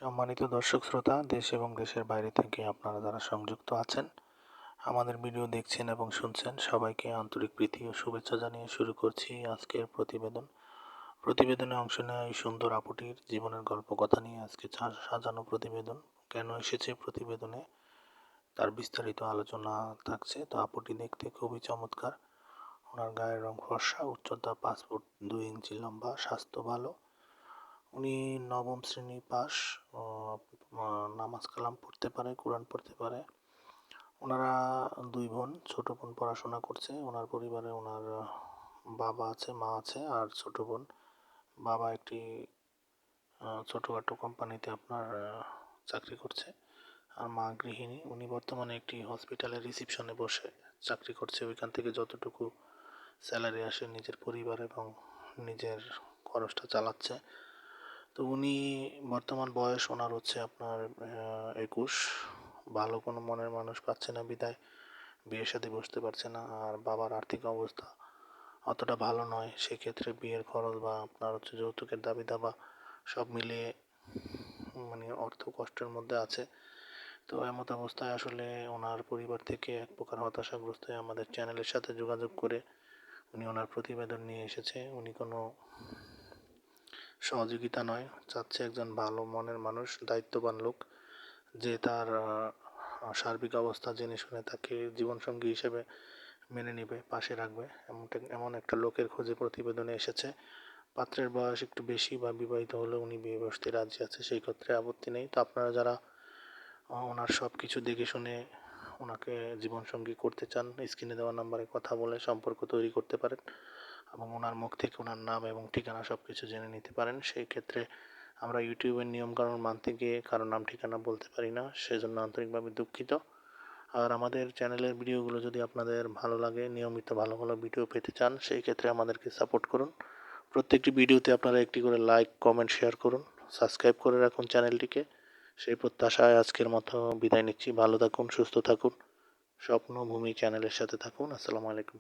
সম্মানিত দর্শক শ্রোতা, দেশ এবং দেশের বাইরে থেকে আপনারা যারা সংযুক্ত আছেন, আমাদের ভিডিও দেখছেন এবং শুনছেন, সবাইকে আন্তরিক প্রীতি ও শুভেচ্ছা জানিয়ে শুরু করছি আজকের প্রতিবেদনে অংশ নেওয়া এই সুন্দর আপুটির জীবনের গল্প কথা নিয়ে আজকে সাজানো প্রতিবেদন। কেন এসেছে প্রতিবেদনে তার বিস্তারিত আলোচনা থাকছে। তো আপুটি দেখতে খুবই চমৎকার। ওনার গায়ের রং ফর্সা, উচ্চতা 5 ফুট 2 ইঞ্চি লম্বা, স্বাস্থ্য ভালো। উনি নবম শ্রেণী পাস। নামাজ কালাম পড়তে পারে, কোরআন পড়তে পারে। ওনারা দুই বোন, ছোট বোন পড়াশোনা করছে। ওনার পরিবারে ওনার বাবা আছে, মা আছে আর ছোট বোন। বাবা একটি ছোটোখাটো কোম্পানিতে আপনার চাকরি করছে, আর মা গৃহিণী। উনি বর্তমানে একটি হসপিটালের রিসিপশনে বসে চাকরি করছে। ওইখান থেকে যতটুকু স্যালারি আসে নিজের পরিবার এবং নিজের খরচটা চালাচ্ছে। তো উনি বর্তমান বয়স ওনার হচ্ছে আপনার 21। ভালো কোনো মনের মানুষ পাচ্ছে না বিদায় বিয়ের সাথে বসতে পারছে না। আর বাবার আর্থিক অবস্থা অতটা ভালো নয়, সেক্ষেত্রে বিয়ের খরচ বা আপনার হচ্ছে যৌতুকের দাবি দাবা সব মিলিয়ে মানে অর্থ কষ্টের মধ্যে আছে। তো এমত অবস্থায় আসলে ওনার পরিবার থেকে এক প্রকার হতাশাগ্রস্ত হয়ে আমাদের চ্যানেলের সাথে যোগাযোগ করে উনি ওনার প্রতিবেদন নিয়ে এসেছে। উনি কোনো সহযোগিতা নয়, চাচ্ছে একজন ভালো মনের মানুষ, দায়িত্ববান লোক, যে তার সার্বিক অবস্থা জেনে শুনে তাকে জীবনসঙ্গী হিসেবে মেনে নেবে, পাশে রাখবে। এমন একটা লোকের খোঁজে প্রতিবেদনে এসেছে। পাত্রের বয়স একটু বেশি বা বিবাহিত হলে উনি বিয়ে বসতে রাজি আছে, সেই ক্ষেত্রে আপত্তি নেই। তো আপনারা যারা ওনার সব কিছু দেখে শুনে ওনাকে জীবনসঙ্গী করতে চান, স্ক্রিনে দেওয়া নাম্বারে কথা বলে সম্পর্ক তৈরি করতে পারেন এবং ওনার মুখ থেকে ওনার নাম এবং ঠিকানা সব কিছু জেনে নিতে পারেন। সেই ক্ষেত্রে আমরা ইউটিউবের নিয়মকানুন মানতে গিয়ে কারো নাম ঠিকানা বলতে পারি না, সেজন্য আন্তরিকভাবে দুঃখিত। আর আমাদের চ্যানেলের ভিডিওগুলো যদি আপনাদের ভালো লাগে, নিয়মিত ভালো ভালো ভিডিও পেতে চান, সেই ক্ষেত্রে আমাদেরকে সাপোর্ট করুন। প্রত্যেকটি ভিডিওতে আপনারা একটি করে লাইক, কমেন্ট, শেয়ার করুন, সাবস্ক্রাইব করে রাখুন চ্যানেলটিকে। সেই প্রত্যাশায় আজকের মতো বিদায় নিচ্ছি। ভালো থাকুন, সুস্থ থাকুন, স্বপ্নভূমি চ্যানেলের সাথে থাকুন। আসসালামু আলাইকুম।